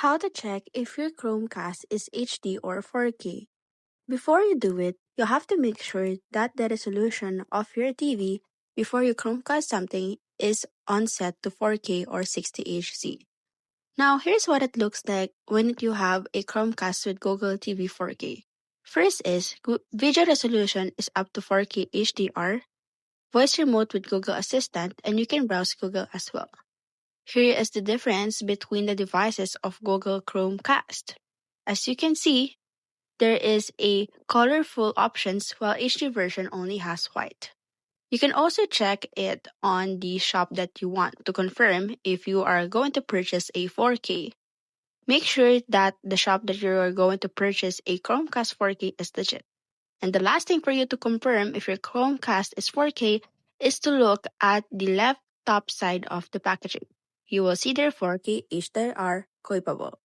How to check if your Chromecast is HD or 4K. Before you do it, you have to make sure that the resolution of your TV before you Chromecast something is on set to 4K or 60Hz. Now, here's what it looks like when you have a Chromecast with Google TV 4K. First is video resolution is up to 4K HDR, voice remote with Google Assistant, and you can browse Google as well. Here is the difference between the devices of Google Chromecast. As you can see, there is a colorful options while HD version only has white. You can also check it on the shop that you want to confirm if you are going to purchase a 4K. Make sure that the shop that you are going to purchase a Chromecast 4K is legit. And the last thing for you to confirm if your Chromecast is 4K is to look at the left top side of the packaging. You will see there 4K HDR capable.